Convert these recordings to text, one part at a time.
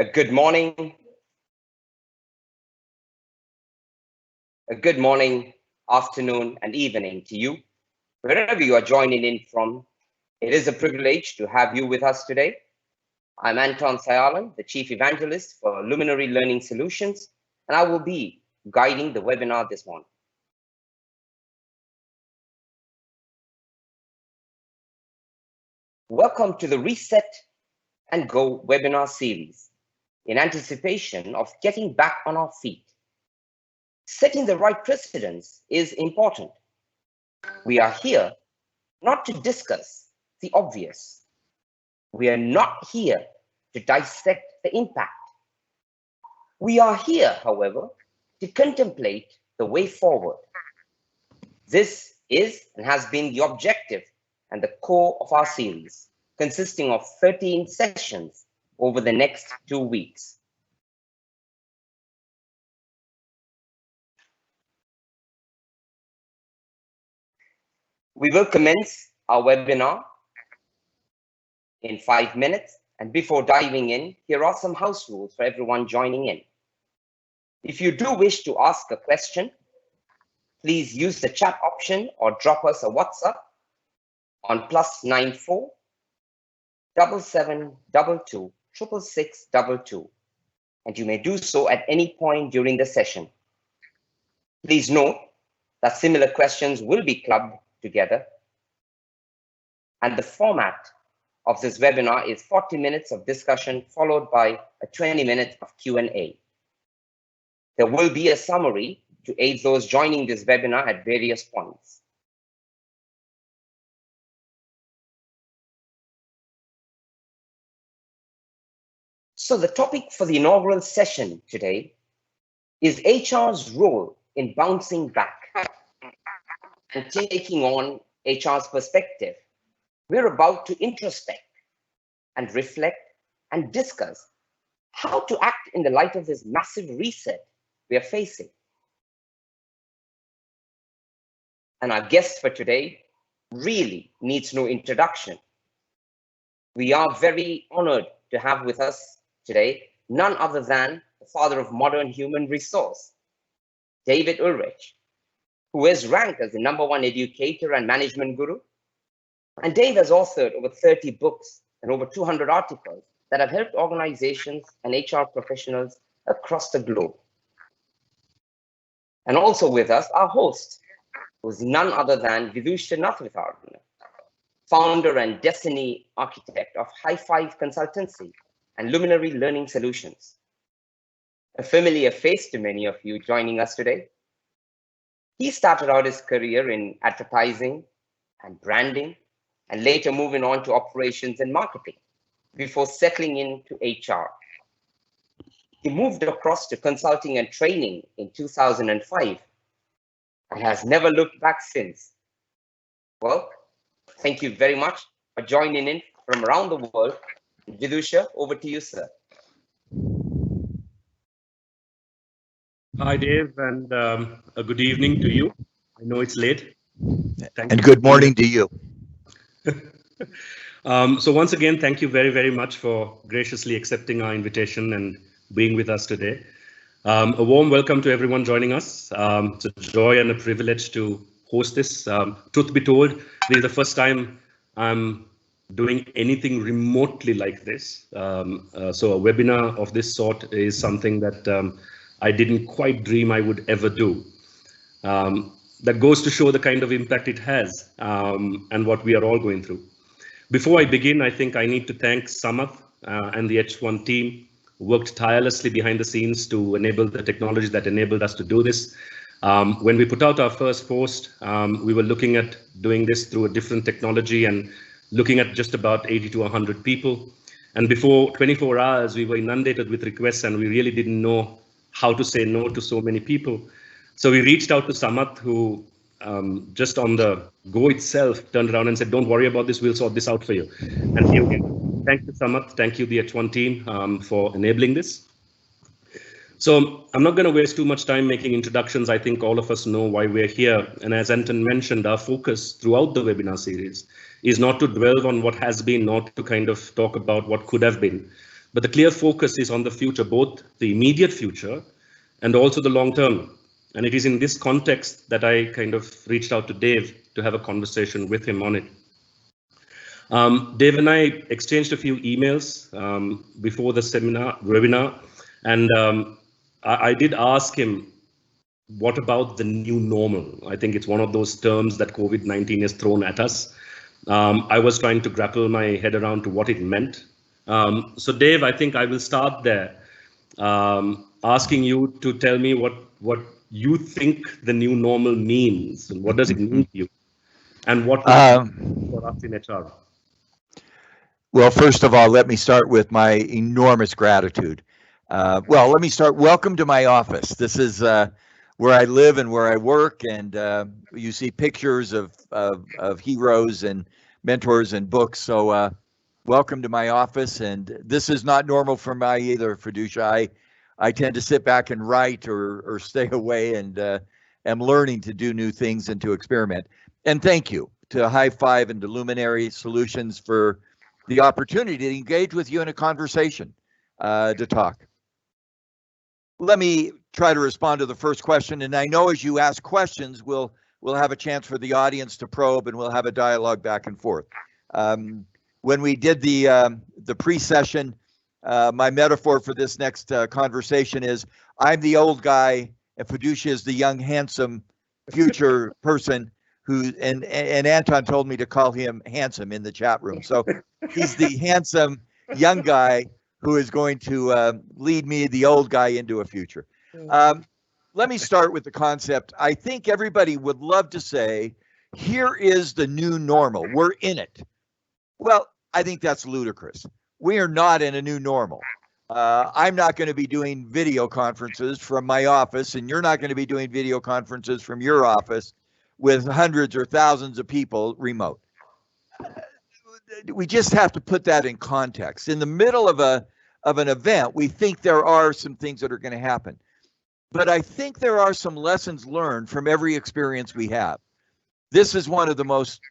Good morning. A good morning, afternoon, and evening to you, wherever you are joining in from. It is a privilege to have you with us today. I'm Anton Sayalan, the Chief Evangelist for Luminary Learning Solutions, and I will be guiding the webinar this morning. Welcome to the Reset and Go webinar series in anticipation of getting back on our feet. Setting the right precedence is important. We are here not to discuss the obvious. We are not here to dissect the impact. We are here, however, to contemplate the way forward. This is and has been the objective and the core of our series, consisting of 13 sessions over the next 2 weeks. We will commence our webinar in 5 minutes, and before diving in, here are some house rules for everyone joining in. If you do wish to ask a question, please use the chat option or drop us a WhatsApp on +94 7722 66622, and you may do so at any point during the session. Please note that similar questions will be clubbed together, and the format of this webinar is 40 minutes of discussion followed by a 20 minutes of Q&A. There will be a summary to aid those joining this webinar at various points. So the topic for the inaugural session today is HR's role in bouncing back and taking on HR's perspective. We're about to introspect and reflect and discuss how to act in the light of this massive reset we are facing. And our guest for today really needs no introduction. We are very honored to have with us today none other than the father of modern human resource, David Ulrich, who is ranked as the #1 educator and management guru. And Dave has authored over 30 books and over 200 articles that have helped organizations and HR professionals across the globe. And also with us, our host, who is none other than Vidusha Nathavitharana, founder and destiny architect of High Five Consultancy and Luminary Learning Solutions. A familiar face to many of you joining us today. He started out his career in advertising and branding, and later moving on to operations and marketing before settling into HR. He moved across to consulting and training in 2005 and has never looked back since. Well, thank you very much for joining in from around the world. Vidusha, over to you, sir. Hi, Dave, and a good evening to you. I know it's late. And good morning to you. So once again, thank you very, very much for graciously accepting our invitation and being with us today. A warm welcome to everyone joining us. It's a joy and a privilege to host this. Truth be told, this is the first time I'm doing anything remotely like this. So a webinar of this sort is something that I didn't quite dream I would ever do. That goes to show the kind of impact it has and what we are all going through. Before I begin, I think I need to thank Samath and the H1 team who worked tirelessly behind the scenes to enable the technology that enabled us to do this. When we put out our first post, we were looking at doing this through a different technology and looking at just about 80 to 100 people. And before 24 hours, we were inundated with requests and we really didn't know how to say no to so many people. So we reached out to Samath, who just on the go itself turned around and said, don't worry about this, we'll sort this out for you. And here we are. Thank you, Samath. Thank you, the H1 team, for enabling this. So I'm not going to waste too much time making introductions. I think all of us know why we're here. And as Anton mentioned, our focus throughout the webinar series is not to dwell on what has been, not to kind of talk about what could have been, But the clear focus is on the future, both the immediate future and also the long term. And it is in this context that I kind of reached out to Dave to have a conversation with him on it. Dave and I exchanged a few emails before the webinar, and I did ask him, what about the new normal? I think it's one of those terms that COVID-19 has thrown at us. I was trying to grapple my head around to what it meant. So Dave, I think I will start there, asking you to tell me what you think the new normal means, and what does it mean to you, and what for us in HR. Well, first of all, let me start with my enormous gratitude. Let me start. Welcome to my office. This is where I live and where I work, and you see pictures of heroes and mentors and books. So welcome to my office, and this is not normal for me either, Vidusha. I tend to sit back and write or stay away, and am learning to do new things and to experiment. And thank you to High Five and to Luminary Solutions for the opportunity to engage with you in a conversation, to talk. Let me try to respond to the first question, and I know as you ask questions, we'll have a chance for the audience to probe, and we'll have a dialogue back and forth. When we did the pre-session, my metaphor for this next conversation is, I'm the old guy, and Vidusha is the young, handsome future person who, and Anton told me to call him handsome in the chat room. So he's the handsome young guy who is going to lead me, the old guy, into a future. Let me start with the concept. I think everybody would love to say, here is the new normal. We're in it. Well, I think that's ludicrous. We are not in a new normal. I'm not going to be doing video conferences from my office, and you're not going to be doing video conferences from your office with hundreds or thousands of people remote. We just have to put that in context. In the middle of an event, we think there are some things that are going to happen. But I think there are some lessons learned from every experience we have. This is one of the most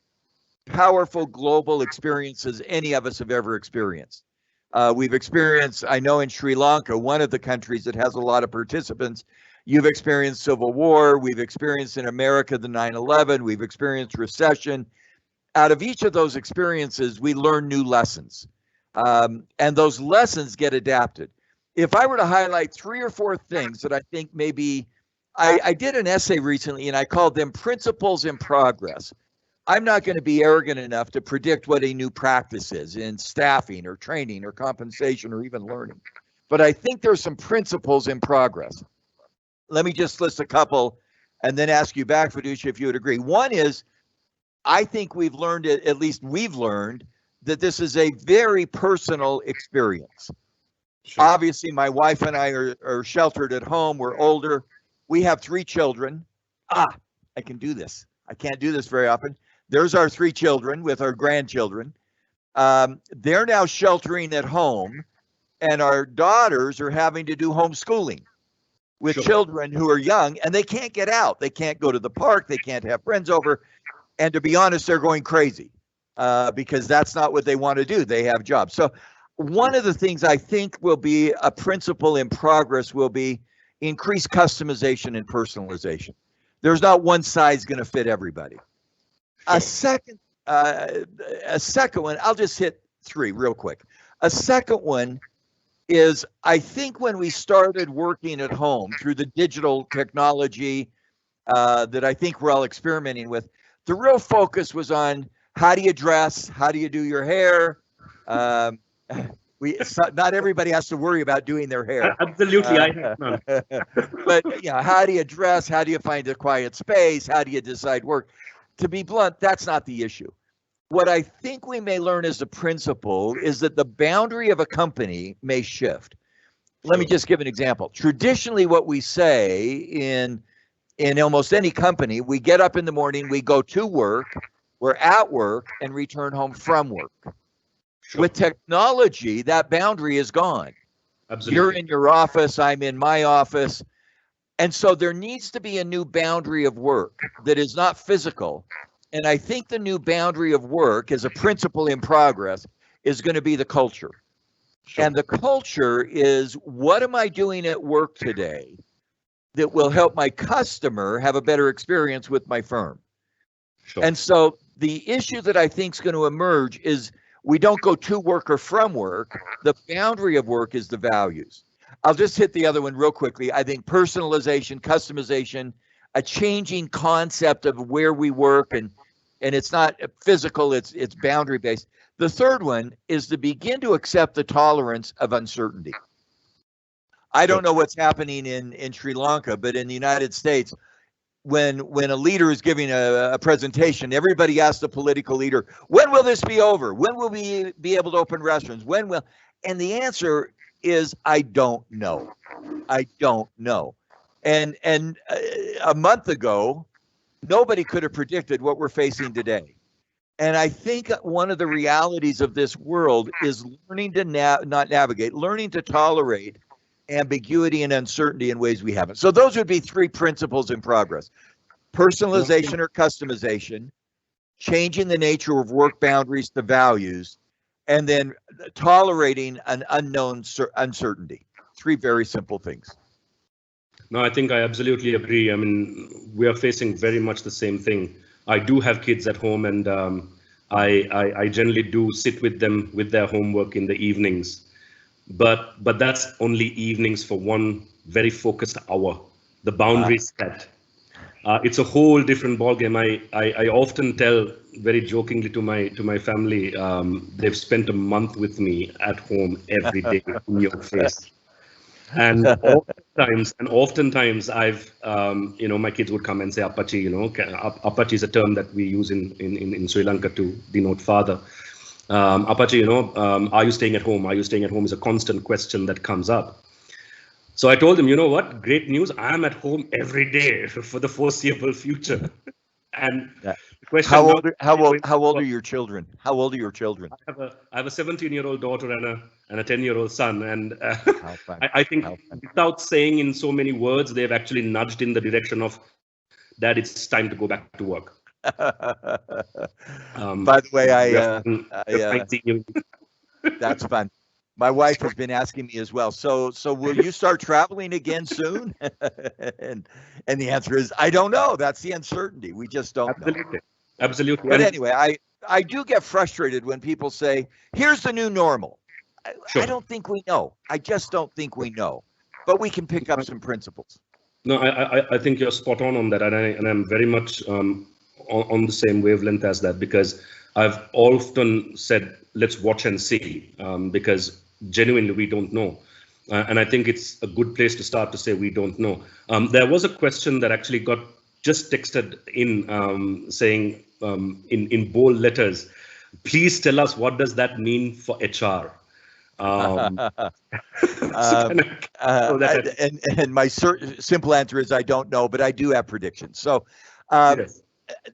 powerful global experiences any of us have ever experienced. We've experienced, I know in Sri Lanka, one of the countries that has a lot of participants, you've experienced civil war, we've experienced in America the 9/11, we've experienced recession. Out of each of those experiences, we learn new lessons, and those lessons get adapted. If I were to highlight 3 or 4 things that I think maybe, I did an essay recently and I called them principles in progress. I'm not going to be arrogant enough to predict what a new practice is in staffing or training or compensation or even learning. But I think there's some principles in progress. Let me just list a couple and then ask you back, Vidusha, if you would agree. One is, I think we've learned, at least we've learned, that this is a very personal experience. Sure. Obviously, my wife and I are sheltered at home. We're older. We have 3 children. I can do this. I can't do this very often. There's our 3 children with our grandchildren. They're now sheltering at home, and our daughters are having to do homeschooling with Sure. children who are young, and they can't get out. They can't go to the park. They can't have friends over. And to be honest, they're going crazy because that's not what they want to do. They have jobs. So one of the things I think will be a principle in progress will be increased customization and personalization. There's not one size going to fit everybody. A second one, I'll just hit 3 real quick. A second one is, I think when we started working at home through the digital technology that I think we're all experimenting with, the real focus was on how do you dress, how do you do your hair. Not everybody has to worry about doing their hair. Absolutely, I have none. But yeah, how do you dress? How do you find a quiet space? How do you decide work? To be blunt, that's not the issue. What I think we may learn as a principle is that the boundary of a company may shift. Let me just give an example. Traditionally, what we say in almost any company, we get up in the morning, we go to work, we're at work, and return home from work. Sure. With technology, that boundary is gone. Absolutely. You're in your office, I'm in my office. And so there needs to be a new boundary of work that is not physical. And I think the new boundary of work as a principle in progress is going to be the culture. Sure. And the culture is, what am I doing at work today that will help my customer have a better experience with my firm? Sure. And so the issue that I think is going to emerge is we don't go to work or from work. The boundary of work is the values. I'll just hit the other one real quickly. I think personalization, customization, a changing concept of where we work, and it's not physical, it's boundary based. The third one is to begin to accept the tolerance of uncertainty. I don't know what's happening in Sri Lanka, but in the United States, when a leader is giving a presentation, everybody asks the political leader, when will this be over? When will we be able to open restaurants? When will? And the answer is, I don't know. I don't know. And a month ago, nobody could have predicted what we're facing today. And I think one of the realities of this world is learning to learning to tolerate ambiguity and uncertainty in ways we haven't. So those would be three principles in progress: personalization or customization, changing the nature of work boundaries to values, and then tolerating an unknown uncertainty. Three very simple things. No, I think I absolutely agree. I mean, we are facing very much the same thing. I do have kids at home, and I generally do sit with them with their homework in the evenings. But that's only evenings for one very focused hour. The boundaries set. It's a whole different ballgame. I often tell very jokingly to my family, they've spent a month with me at home every day in your face. And oftentimes I've, my kids would come and say, Appachi, Appachi is a term that we use in Sri Lanka to denote father. Appachi, are you staying at home? Are you staying at home is a constant question that comes up. So I told him, you know what? Great news. I am at home every day for the foreseeable future. And the question, how old are your children? How old are your children? I have a 17-year-old daughter and a 10-year-old son. And I think without saying in so many words, they've actually nudged in the direction of, Dad, it's time to go back to work. By the way, that's fun. My wife has been asking me as well. So will you start traveling again soon? and the answer is, I don't know. That's the uncertainty. We just don't know. Absolutely. But anyway, I do get frustrated when people say, here's the new normal. Sure. I don't think we know. I just don't think we know. But we can pick up some principles. No, I think you're spot on that. And I'm very much on the same wavelength as that, because I've often said, let's watch and see, because genuinely we don't know. And I think it's a good place to start to say we don't know. There was a question that actually got just texted in saying in bold letters, please tell us, what does that mean for HR? And my simple answer is I don't know, but I do have predictions. So yes.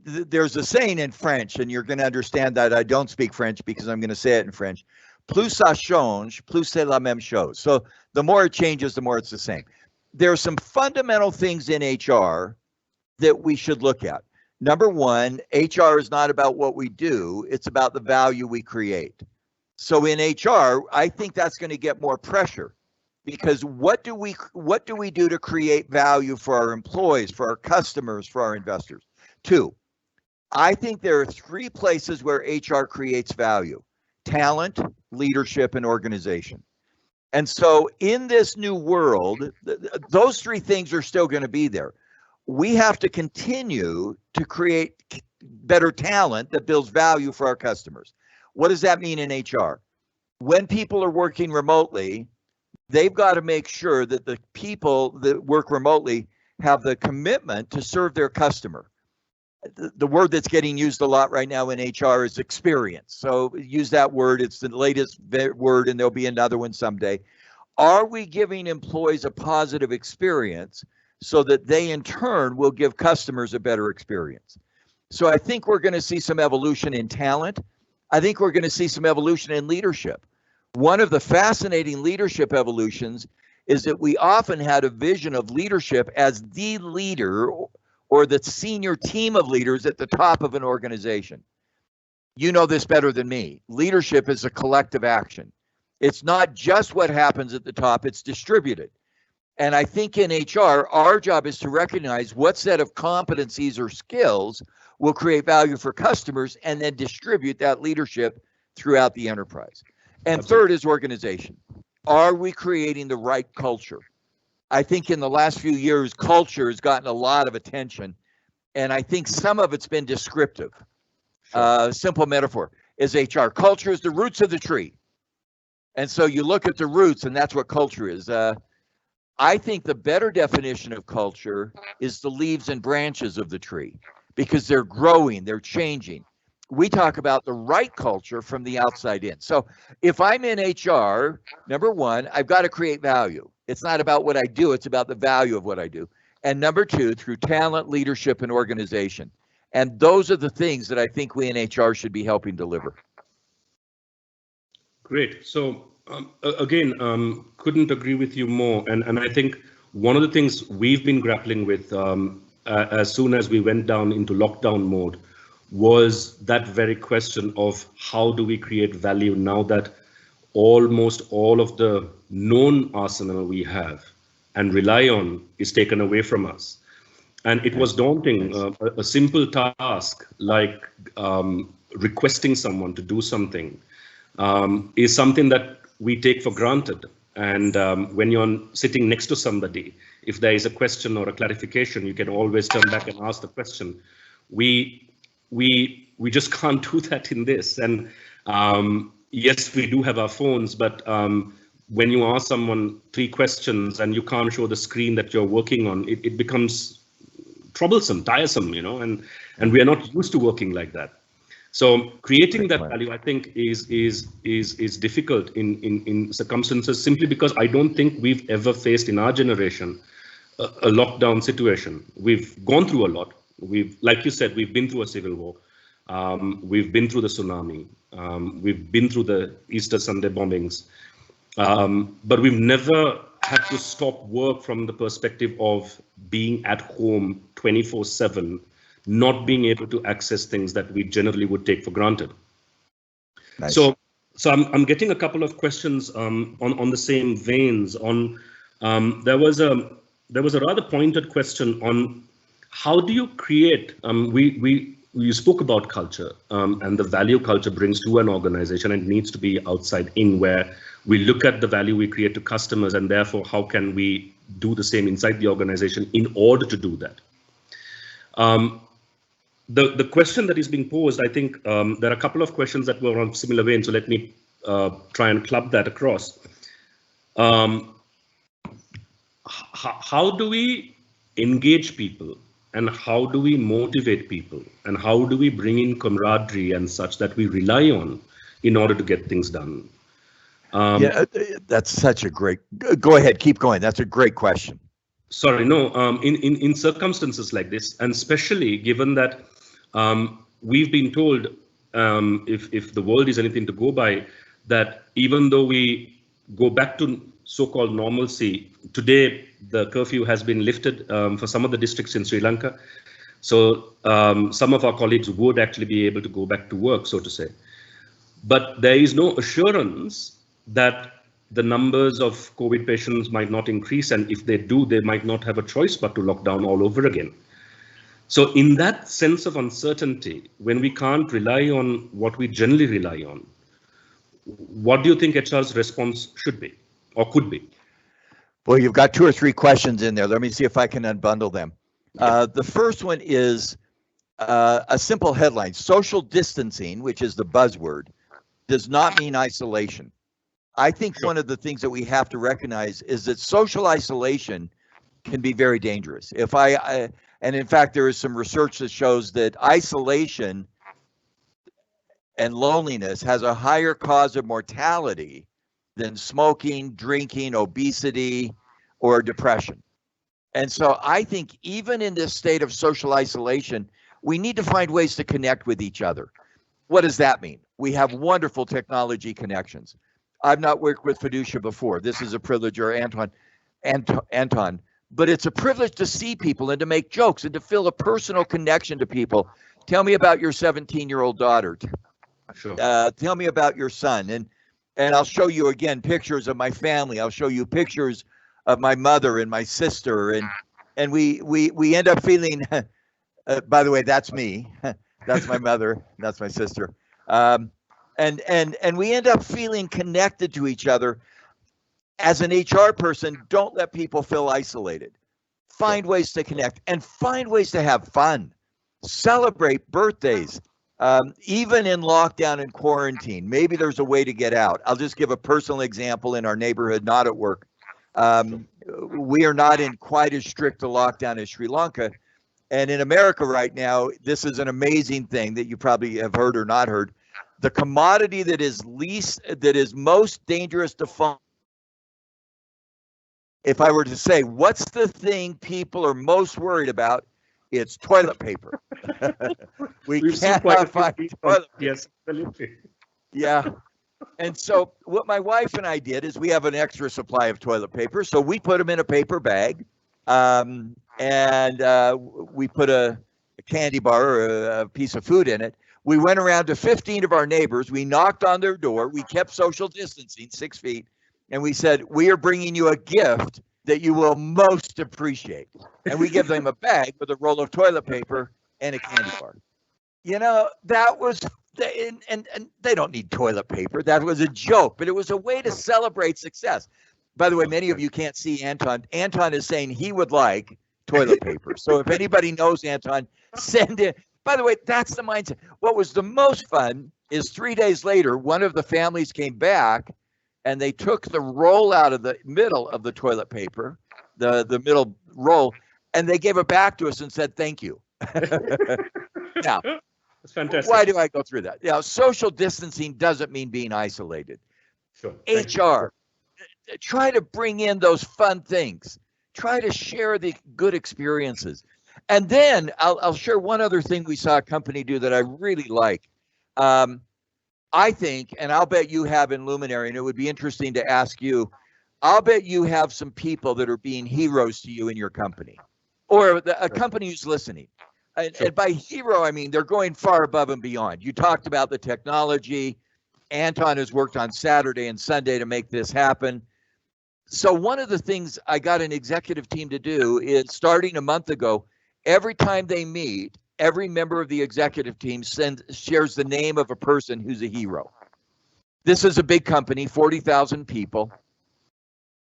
There's a saying in French, and you're going to understand that I don't speak French because I'm going to say it in French. Plus ça change, plus c'est la même chose. So the more it changes, the more it's the same. There are some fundamental things in HR that we should look at. Number one, HR is not about what we do, it's about the value we create. So in HR, I think that's going to get more pressure, because what do we do to create value for our employees, for our customers, for our investors? Two, I think there are three places where HR creates value: talent, leadership, and organization. And so in this new world, those three things are still going to be there. We have to continue to create better talent that builds value for our customers. What does that mean in HR? When people are working remotely, they've got to make sure that the people that work remotely have the commitment to serve their customer. The word that's getting used a lot right now in HR is experience. So use that word. It's the latest word, and there'll be another one someday. Are we giving employees a positive experience so that they in turn will give customers a better experience? So I think we're going to see some evolution in talent. I think we're going to see some evolution in leadership. One of the fascinating leadership evolutions is that we often had a vision of leadership as the leader or the senior team of leaders at the top of an organization. You know this better than me. Leadership is a collective action. It's not just what happens at the top, it's distributed. And I think in HR, our job is to recognize what set of competencies or skills will create value for customers and then distribute that leadership throughout the enterprise. And third is organization. Are we creating the right culture? I think in the last few years, culture has gotten a lot of attention, and I think some of it's been descriptive. Simple metaphor is HR. Culture is the roots of the tree. And so you look at the roots, and that's what culture is. I think the better definition of culture is the leaves and branches of the tree, because they're growing, they're changing. We talk about the right culture from the outside in. So if I'm in HR, number one, I've got to create value. It's not about what I do, it's about the value of what I do. And number two, through talent, leadership, and organization. And those are the things that I think we in HR should be helping deliver. Great. So again, couldn't agree with you more. And I think one of the things we've been grappling with as soon as we went down into lockdown mode was that very question of how do we create value now that almost all of the known arsenal we have and rely on is taken away from us. And it was daunting. A simple task like requesting someone to do something is something that we take for granted. And when you're sitting next to somebody, if there is a question or a clarification, you can always turn back and ask the question. We just can't do that in this. And yes, we do have our phones, but when you ask someone 3 questions and you can't show the screen that you're working on, it becomes troublesome, tiresome, you know, and we are not used to working like that. So creating that value, I think, is difficult in circumstances simply because I don't think we've ever faced in our generation a lockdown situation. We've gone through a lot. Like you said, we've been through a civil war. We've been through the tsunami. We've been through the Easter Sunday bombings. But we've never had to stop work from the perspective of being at home 24/7, not being able to access things that we generally would take for granted. Nice. So I'm getting a couple of questions on the same veins. There was a rather pointed question on how do you create? You spoke about culture and the value culture brings to an organization, and it needs to be outside in, where we look at the value we create to customers, and therefore how can we do the same inside the organization in order to do that. The question that is being posed, I think there are a couple of questions that were on similar vein, so let me try and club that across. How do we engage people, and how do we motivate people, and how do we bring in camaraderie and such that we rely on in order to get things done? Yeah, that's such a great, go ahead, keep going. That's a great question. Sorry, no, in circumstances like this, and especially given that we've been told, if the world is anything to go by, that even though we go back to so-called normalcy, today the curfew has been lifted for some of the districts in Sri Lanka. So some of our colleagues would actually be able to go back to work, so to say. But there is no assurance that the numbers of COVID patients might not increase, and if they do, they might not have a choice but to lock down all over again. So in that sense of uncertainty, when we can't rely on what we generally rely on, what do you think HR's response should be or could be? Well, you've got 2 or 3 questions in there. Let me see if I can unbundle them. The first one is a simple headline. Social distancing, which is the buzzword, does not mean isolation. I think one of the things that we have to recognize is that social isolation can be very dangerous. And in fact, there is some research that shows that isolation and loneliness has a higher cause of mortality than smoking, drinking, obesity, or depression. And so I think even in this state of social isolation, we need to find ways to connect with each other. What does that mean? We have wonderful technology connections. I've not worked with Vidusha before. This is a privilege, or Anton, but it's a privilege to see people and to make jokes and to feel a personal connection to people. Tell me about your 17-year-old daughter. Sure. Tell me about your son. And And I'll show you again pictures of my family. I'll show you pictures of my mother and my sister, and we end up feeling. By the way, that's me. That's my mother. That's my sister. And we end up feeling connected to each other. As an HR person, don't let people feel isolated. Find ways to connect and find ways to have fun. Celebrate birthdays. Even in lockdown and quarantine, maybe there's a way to get out. I'll just give a personal example in our neighborhood, not at work. We are not in quite as strict a lockdown as Sri Lanka. And in America right now, this is an amazing thing that you probably have heard or not heard. The commodity that is most dangerous to find. If I were to say, what's the thing people are most worried about? It's toilet paper. we cannot find toilet paper. Yes, absolutely. Yeah. And so what my wife and I did is we have an extra supply of toilet paper. So we put them in a paper bag, and we put a candy bar or a piece of food in it. We went around to 15 of our neighbors. We knocked on their door. We kept social distancing, 6 feet. And we said, we are bringing you a gift that you will most appreciate. And we give them a bag with a roll of toilet paper and a candy bar. You know, that was, and they don't need toilet paper. That was a joke, but it was a way to celebrate success. By the way, many of you can't see Anton. Anton is saying he would like toilet paper. So if anybody knows Anton, send it. By the way, that's the mindset. What was the most fun is 3 days later, one of the families came back and they took the roll out of the middle of the toilet paper, the middle roll, and they gave it back to us and said, thank you. Now, that's fantastic. Why do I go through that? Yeah, social distancing doesn't mean being isolated. Sure. HR, try to bring in those fun things. Try to share the good experiences. And then I'll share one other thing we saw a company do that I really like. I think, and I'll bet you have in Luminary, and it would be interesting to ask you, I'll bet you have some people that are being heroes to you in your company, or a company who's listening. And by hero, I mean they're going far above and beyond. You talked about the technology. Anton has worked on Saturday and Sunday to make this happen. So one of the things I got an executive team to do is, starting a month ago, every time they meet, every member of the executive team shares the name of a person who's a hero. This is a big company, 40,000 people.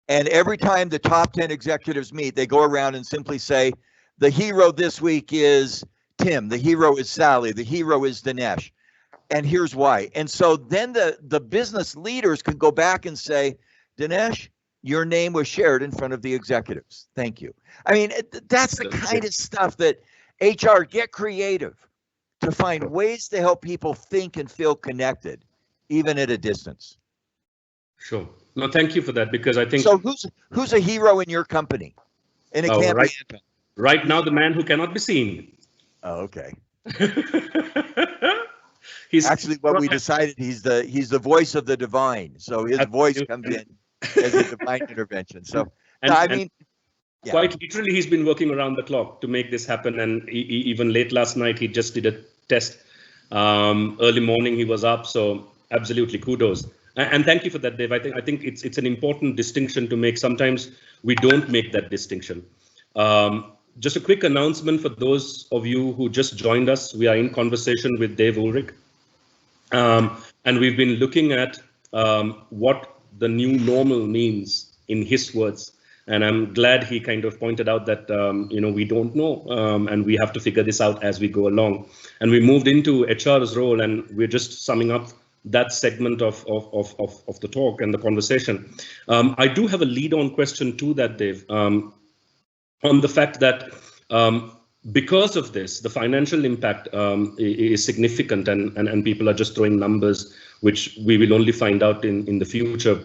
And every time the top 10 executives meet, they go around and simply say, the hero this week is Tim, the hero is Sally, the hero is Dinesh. And here's why. And so then the business leaders can go back and say, Dinesh, your name was shared in front of the executives. Thank you. I mean, that's the kind of stuff that HR, get creative to find ways to help people think and feel connected, even at a distance. Sure. No, thank you for that, because I think. So who's a hero in your company? And it can't be Anton. Right now, the man who cannot be seen. Oh, okay. He's actually what we decided. He's the voice of the divine. So his voice comes in as a divine intervention. So I mean. Yeah. Quite literally, he's been working around the clock to make this happen. And even late last night, he just did a test. Early morning, he was up. So absolutely, kudos. And thank you for that, Dave. I think it's an important distinction to make. Sometimes we don't make that distinction. Just a quick announcement for those of you who just joined us. We are in conversation with Dave Ulrich. And we've been looking at what the new normal means in his words. And I'm glad he kind of pointed out that, we don't know, and we have to figure this out as we go along. And we moved into HR's role, and we're just summing up that segment of the talk and the conversation. I do have a lead-on question to that, Dave, on the fact that because of this, the financial impact is significant, and people are just throwing numbers, which we will only find out in the future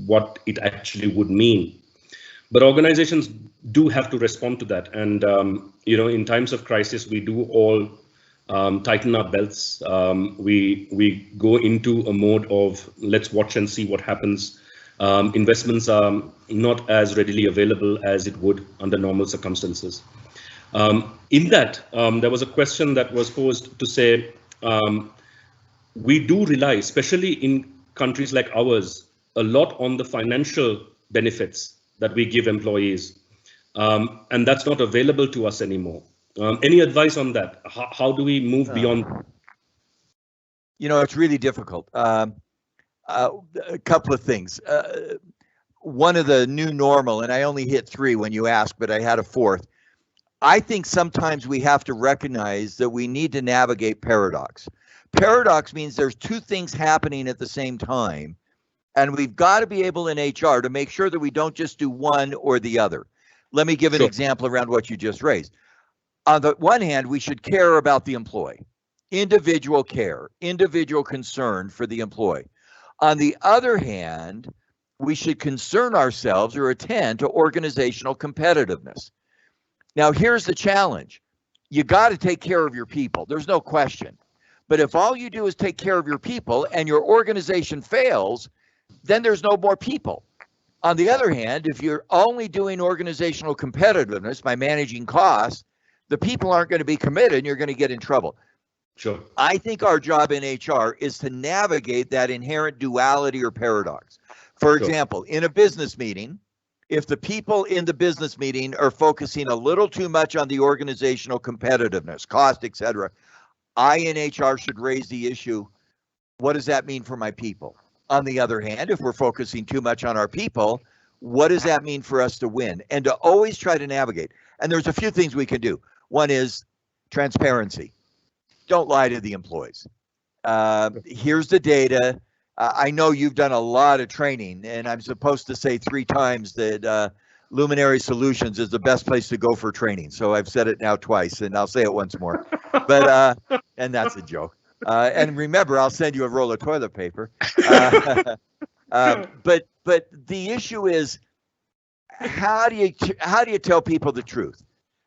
what it actually would mean. But organizations do have to respond to that. And, in times of crisis, we do all tighten our belts. We go into a mode of let's watch and see what happens. Investments are not as readily available as it would under normal circumstances. In that, there was a question that was posed to say, we do rely, especially in countries like ours a lot on the financial benefits that we give employees, and that's not available to us anymore. Any advice on that? How do we move beyond? It's really difficult. A couple of things. One of the new normal, and I only hit 3 when you asked, but I had a 4th. I think sometimes we have to recognize that we need to navigate paradox. Paradox means there's 2 things happening at the same time, and we've got to be able in HR to make sure that we don't just do one or the other. Let me give an example around what you just raised. On the one hand, we should care about the employee, individual care, individual concern for the employee. On the other hand, we should concern ourselves or attend to organizational competitiveness. Now, here's the challenge. You got to take care of your people. There's no question. But if all you do is take care of your people and your organization fails, then there's no more people. On the other hand, if you're only doing organizational competitiveness by managing costs, the people aren't going to be committed and you're going to get in trouble. Sure. I think our job in HR is to navigate that inherent duality or paradox. For example, in a business meeting, if the people in the business meeting are focusing a little too much on the organizational competitiveness, cost, etc., I in HR should raise the issue, what does that mean for my people? On the other hand, if we're focusing too much on our people, what does that mean for us to win? And to always try to navigate. And there's a few things we can do. One is transparency. Don't lie to the employees. Here's the data. I know you've done a lot of training, and I'm supposed to say 3 times that Luminary Solutions is the best place to go for training. So I've said it now twice, and I'll say it once more. But and that's a joke. And remember, I'll send you a roll of toilet paper. But the issue is, how do you tell people the truth?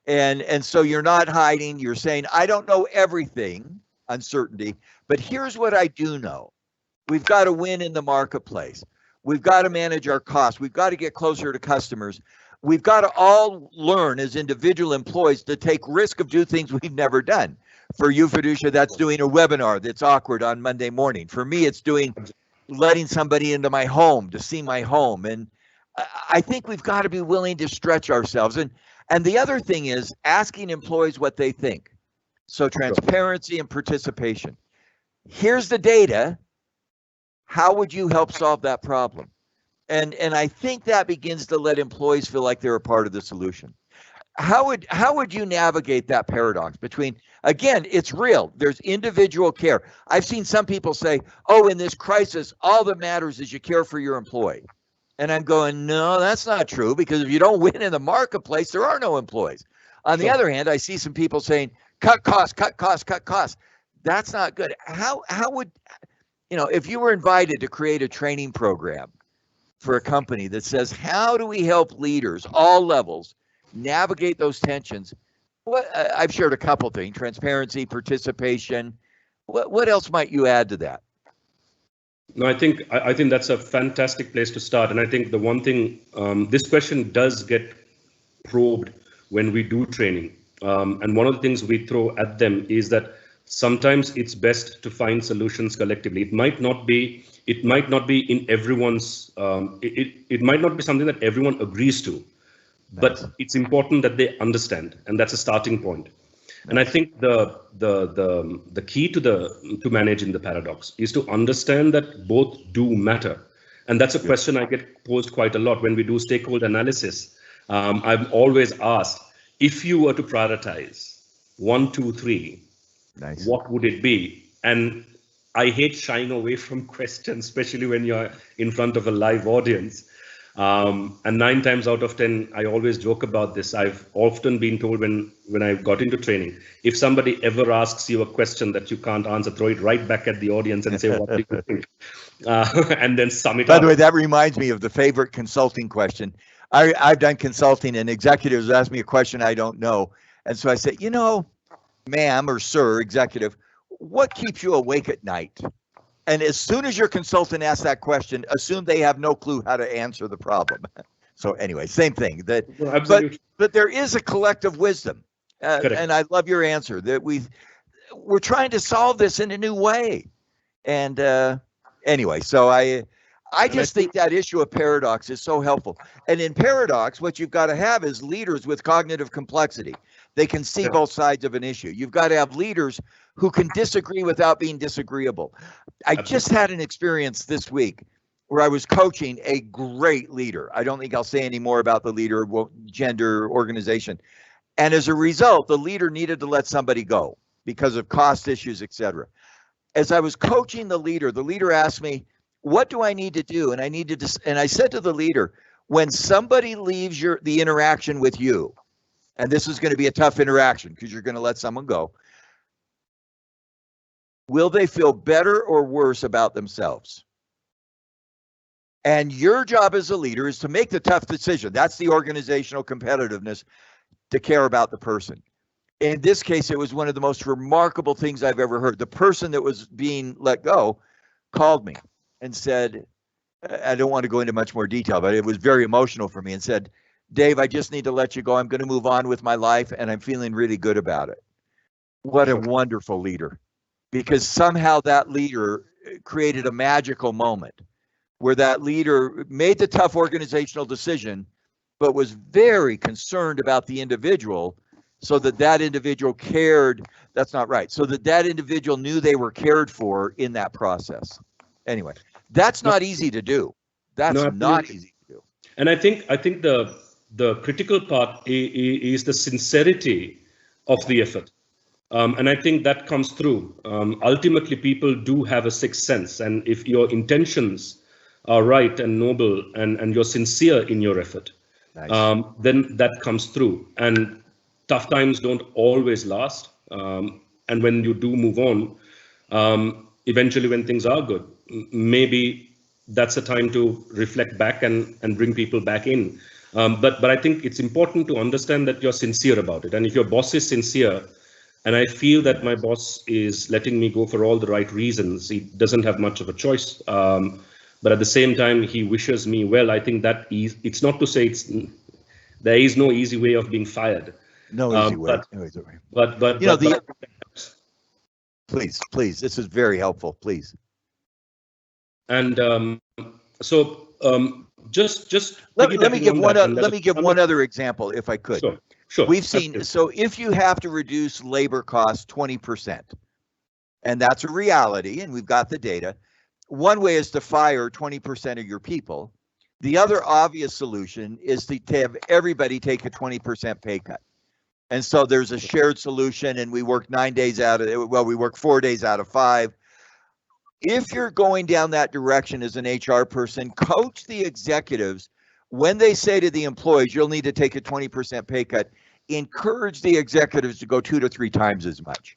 And so you're not hiding. You're saying, I don't know everything, uncertainty, but here's what I do know. We've got to win in the marketplace. We've got to manage our costs. We've got to get closer to customers. We've got to all learn as individual employees to take risk of do things we've never done. For you, Vidusha, that's doing a webinar that's awkward on Monday morning. For me, it's letting somebody into my home to see my home. And I think we've got to be willing to stretch ourselves. And the other thing is asking employees what they think. So transparency and participation. Here's the data. How would you help solve that problem? And I think that begins to let employees feel like they're a part of the solution. How would you navigate that paradox between, again, it's real. There's individual care. I've seen some people say, oh, in this crisis, all that matters is you care for your employee. And I'm going, no, that's not true, because if you don't win in the marketplace, there are no employees. On the other hand, I see some people saying, cut costs, cut costs, cut costs. That's not good. How would, if you were invited to create a training program for a company that says, how do we help leaders, all levels, navigate those tensions? I've shared a couple things: transparency, participation. What else might you add to that? No, I think that's a fantastic place to start. And I think the one thing, this question does get probed when we do training. And one of the things we throw at them is that sometimes it's best to find solutions collectively. It might not be in everyone's, it might not be something that everyone agrees to, but it's important that they understand, and that's a starting point. And I think the key to managing the paradox is to understand that both do matter. And that's a question I get posed quite a lot when we do stakeholder analysis. I'm always asked, if you were to prioritize 1, 2, 3, what would it be? And I hate shying away from questions, especially when you're in front of a live audience. And 9 times out of 10, I always joke about this. I've often been told when I got into training, if somebody ever asks you a question that you can't answer, throw it right back at the audience and say, what do you think? And then sum it up. By the way, that reminds me of the favorite consulting question. I've done consulting, and executives ask me a question I don't know. And so I say, ma'am or sir, executive, what keeps you awake at night? And as soon as your consultant asks that question, assume they have no clue how to answer the problem. So anyway, same thing. But there is a collective wisdom, and I love your answer that we're trying to solve this in a new way, and Anyway, so I just think that issue of paradox is so helpful. And in paradox, what you've got to have is leaders with cognitive complexity. They can see both sides of an issue. You've got to have leaders who can disagree without being disagreeable. I just had an experience this week where I was coaching a great leader. I don't think I'll say any more about the leader, gender, organization. And as a result, the leader needed to let somebody go because of cost issues, etc. As I was coaching the leader asked me, what do I need to do? And I said to the leader, when somebody leaves the interaction with you, and this is going to be a tough interaction because you're going to let someone go, will they feel better or worse about themselves? And your job as a leader is to make the tough decision. That's the organizational competitiveness, to care about the person. In this case, it was one of the most remarkable things I've ever heard. The person that was being let go called me and said, I don't want to go into much more detail, but it was very emotional for me, and said, Dave, I just need to let you go. I'm going to move on with my life, and I'm feeling really good about it. What a wonderful leader, because somehow that leader created a magical moment where that leader made the tough organizational decision, but was very concerned about the individual, so that individual cared. That's not right. So that individual knew they were cared for in that process. Anyway, that's not easy to do. That's not easy to do. And I think the critical part is the sincerity of the effort. And I think that comes through. Ultimately, people do have a sixth sense. And if your intentions are right and noble, and you're sincere in your effort, nice. Then that comes through. And tough times don't always last. And when you do move on, eventually when things are good, maybe that's a time to reflect back and bring people back in. But I think it's important to understand that you're sincere about it. And if your boss is sincere, and I feel that my boss is letting me go for all the right reasons, he doesn't have much of a choice. But at the same time, he wishes me well. I think that it's not to say there is no easy way of being fired. No easy way. But you know, please, this is very helpful. Please. And so just let me give one other example, if I could. Sure. We've seen, so if you have to reduce labor costs 20%, and that's a reality, and we've got the data, one way is to fire 20% of your people. The other obvious solution is to have everybody take a 20% pay cut. And so there's a shared solution, and we work 9 days we work 4 days out of 5. If you're going down that direction as an HR person, coach the executives when they say to the employees, you'll need to take a 20% pay cut. Encourage the executives to go 2 to 3 times as much.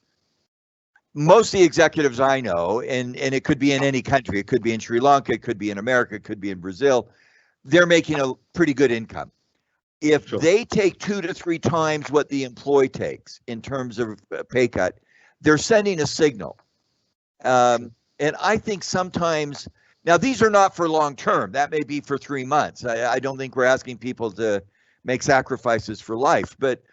Most of the executives I know, and it could be in any country, it could be in Sri Lanka, it could be in America, it could be in Brazil, they're making a pretty good income. If they take 2 to 3 times what the employee takes in terms of pay cut, they're sending a signal. And I think sometimes, now these are not for long term, that may be for 3 months. I don't think we're asking people to make sacrifices for life, but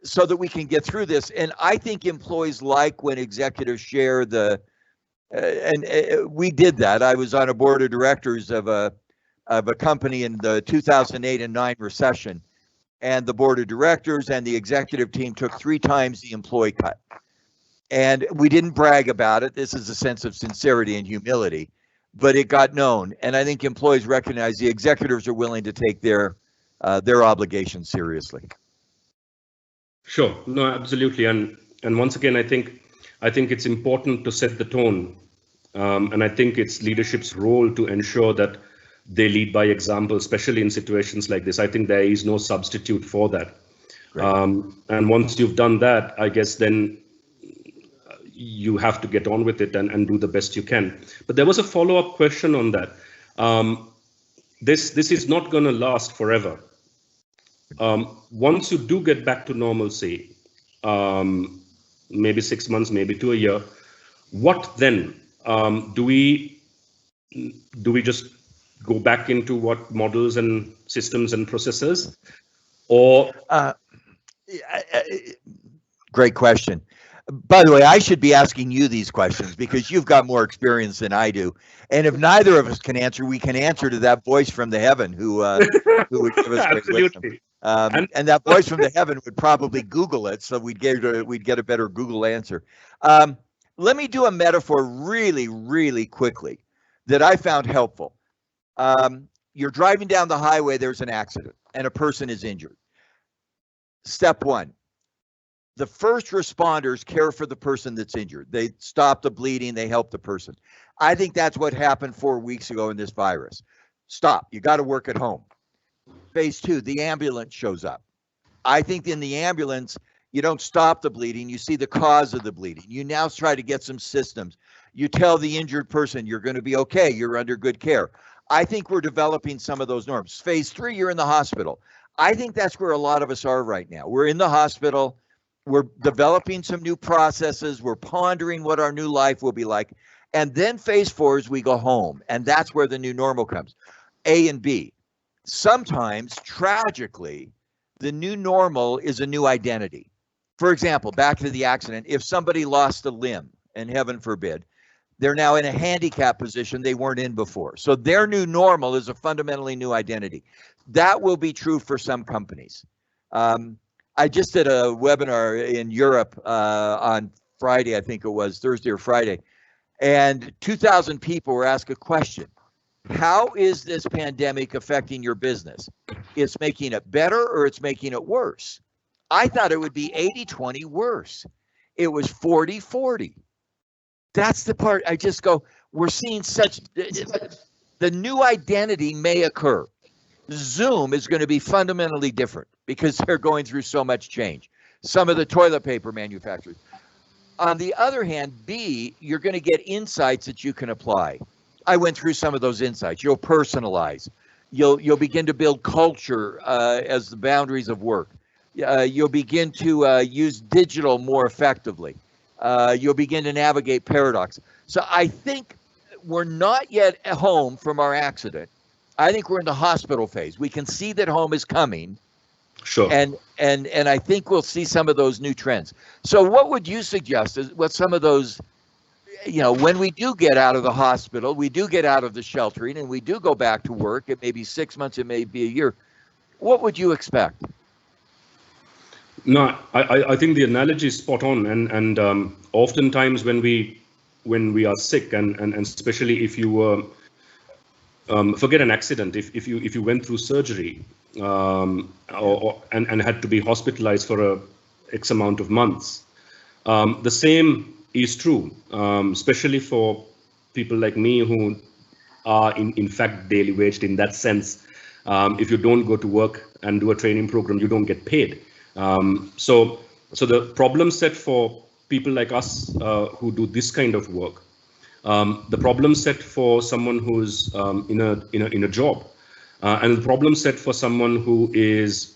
so that we can get through this. And I think employees like when executives share we did that. I was on a board of directors of a company in the 2008 and 9 recession, and the board of directors and the executive team took 3 times the employee cut. And we didn't brag about it. This is a sense of sincerity and humility, but it got known. And I think employees recognize the executives are willing to take their obligations seriously. Sure, no, absolutely. And once again, I think it's important to set the tone. And I think it's leadership's role to ensure that they lead by example, especially in situations like this. I think there is no substitute for that. And once you've done that, I guess then you have to get on with it and do the best you can. But there was a follow-up question on that. This is not going to last forever. Once you do get back to normalcy, maybe 6 months, maybe to a year, what then? Do we just go back into what models and systems and processes, or? Great question. By the way, I should be asking you these questions because you've got more experience than I do. And if neither of us can answer, we can answer to that voice from the heaven who would give us great wisdom. And that voice from the heaven would probably Google it, so we'd get a better Google answer. Let me do a metaphor really, really quickly that I found helpful. You're driving down the highway, there's an accident, and a person is injured. Step one. The first responders care for the person that's injured. They stop the bleeding, they help the person. I think that's what happened 4 weeks ago in this virus. Stop, you got to work at home. Phase two, the ambulance shows up. I think in the ambulance, you don't stop the bleeding, you see the cause of the bleeding. You now try to get some systems. You tell the injured person, you're going to be okay, you're under good care. I think we're developing some of those norms. Phase three, you're in the hospital. I think that's where a lot of us are right now. We're in the hospital. We're developing some new processes. We're pondering what our new life will be like. And then phase four is we go home. And that's where the new normal comes. A and B. Sometimes, tragically, the new normal is a new identity. For example, back to the accident, if somebody lost a limb, and heaven forbid, they're now in a handicap position they weren't in before. So their new normal is a fundamentally new identity. That will be true for some companies. I just did a webinar in Europe on Friday, I think it was Thursday or Friday, and 2,000 people were asked a question. How is this pandemic affecting your business? It's making it better or it's making it worse? I thought it would be 80-20 worse. It was 40-40. That's the part I just go, we're seeing such, the new identity may occur. Zoom is going to be fundamentally different because they're going through so much change. Some of the toilet paper manufacturers. On the other hand, B, you're going to get insights that you can apply. I went through some of those insights. You'll personalize. You'll begin to build culture as the boundaries of work. You'll begin to use digital more effectively. You'll begin to navigate paradox. So I think we're not yet at home from our accident. I think we're in the hospital phase. We can see that home is coming. Sure. And I think we'll see some of those new trends. So what would you suggest is what some of those, when we do get out of the hospital, we do get out of the sheltering and we do go back to work, it may be 6 months, it may be a year. What would you expect? No, I think the analogy is spot on. And oftentimes when we are sick and especially if you were, forget an accident, if you went through surgery and had to be hospitalized for a X amount of months, the same is true, especially for people like me who are in fact daily waged in that sense. If you don't go to work and do a training program, you don't get paid. So the problem set for people like us who do this kind of work, the problem set for someone who's in a job, and the problem set for someone who is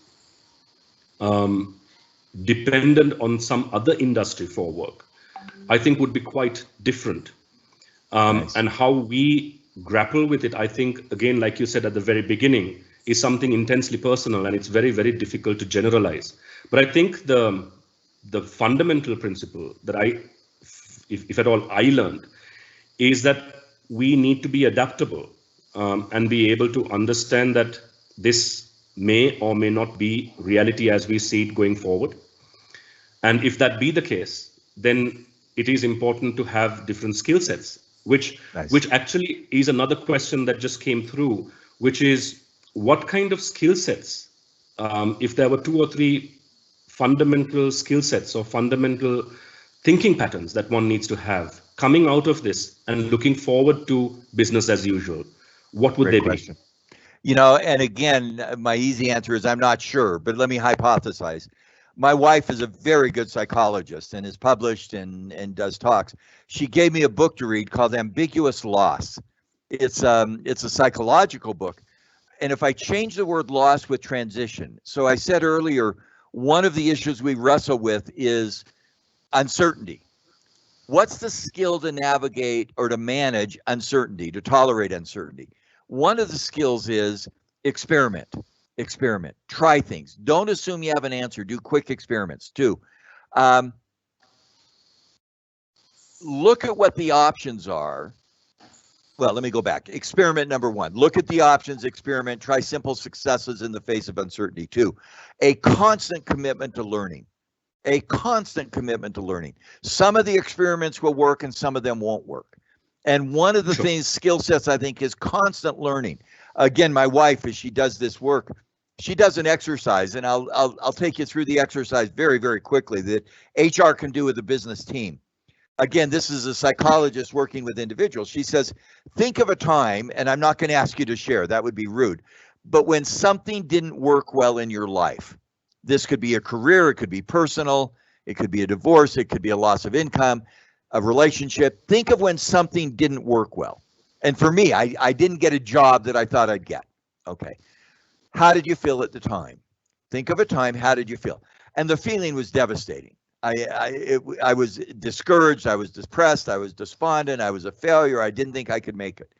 dependent on some other industry for work, I think would be quite different. Nice. And how we grapple with it, I think, again, like you said at the very beginning, is something intensely personal, and it's very, very difficult to generalize. But I think the fundamental principle that if at all I learned, is that we need to be adaptable and be able to understand that this may or may not be reality as we see it going forward. And if that be the case, then it is important to have different skill sets, which actually is another question that just came through, which is what kind of skill sets, if there were 2 or 3 fundamental skill sets or fundamental thinking patterns that one needs to have coming out of this and looking forward to business as usual, what would they be? And again, my easy answer is I'm not sure, but let me hypothesize. My wife is a very good psychologist and is published and does talks. She gave me a book to read called Ambiguous Loss. It's a psychological book. And if I change the word loss with transition, so I said earlier, one of the issues we wrestle with is uncertainty. What's the skill to navigate or to manage uncertainty, to tolerate uncertainty? One of the skills is experiment, try things. Don't assume you have an answer, do quick experiments. 2, look at what the options are. Well, let me go back. Experiment number one, look at the options, experiment, try simple successes in the face of uncertainty. Two, a constant commitment to learning. A constant commitment to learning. Some of the experiments will work and some of them won't work. And one of the things, skill sets, I think, is constant learning. Again, my wife, as she does this work, she does an exercise, and I'll take you through the exercise very, very quickly that HR can do with a business team. Again, this is a psychologist working with individuals. She says, think of a time, and I'm not going to ask you to share, that would be rude, but when something didn't work well in your life. This could be a career, it could be personal, it could be a divorce, it could be a loss of income, a relationship. Think of when something didn't work well. And for me, I didn't get a job that I thought I'd get. Okay. How did you feel at the time? Think of a time, how did you feel? And the feeling was devastating. I was discouraged, I was depressed, I was despondent, I was a failure, I didn't think I could make it.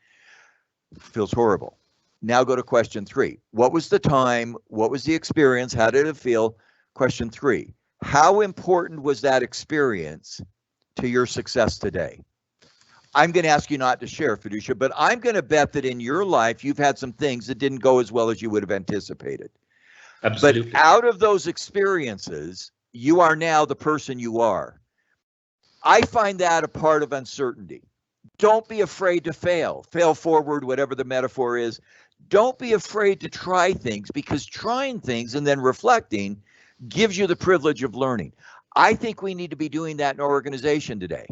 Feels horrible. Now go to question three. What was the time? What was the experience? How did it feel? Question three. How important was that experience to your success today? I'm going to ask you not to share, Vidusha, but I'm going to bet that in your life, you've had some things that didn't go as well as you would have anticipated. Absolutely. But out of those experiences, you are now the person you are. I find that a part of uncertainty. Don't be afraid to fail. Fail forward, whatever the metaphor is. Don't be afraid to try things, because trying things and then reflecting gives you the privilege of learning. I think we need to be doing that in our organization today.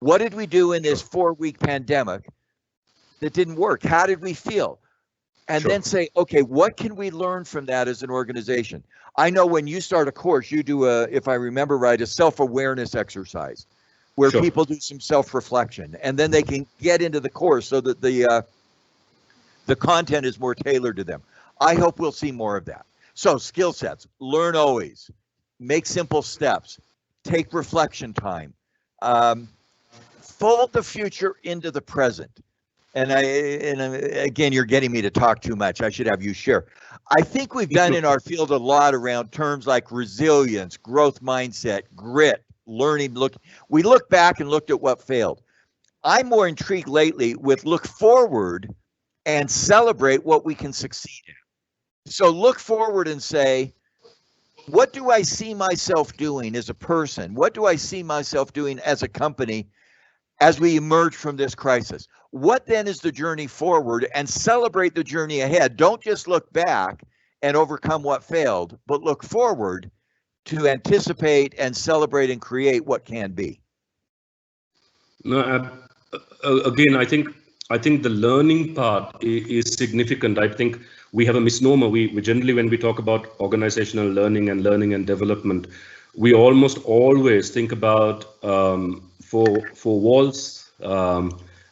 What did we do in this 4-week pandemic that didn't work? How did we feel? And then say, okay, what can we learn from that as an organization? I know when you start a course, you do if I remember right, a self-awareness exercise where people do some self-reflection, and then they can get into the course so that the content is more tailored to them. I hope we'll see more of that. So skill sets, learn always, make simple steps, take reflection time, fold the future into the present. And again, you're getting me to talk too much. I should have you share. I think we've done in our field a lot around terms like resilience, growth mindset, grit, learning. We look back and looked at what failed. I'm more intrigued lately with look forward and celebrate what we can succeed in. So look forward and say, what do I see myself doing as a person? What do I see myself doing as a company as we emerge from this crisis? What then is the journey forward, and celebrate the journey ahead? Don't just look back and overcome what failed, but look forward to anticipate and celebrate and create what can be. No, again, I think the learning part is significant. I think we have a misnomer. We generally, when we talk about organizational learning and development, we almost always think about four walls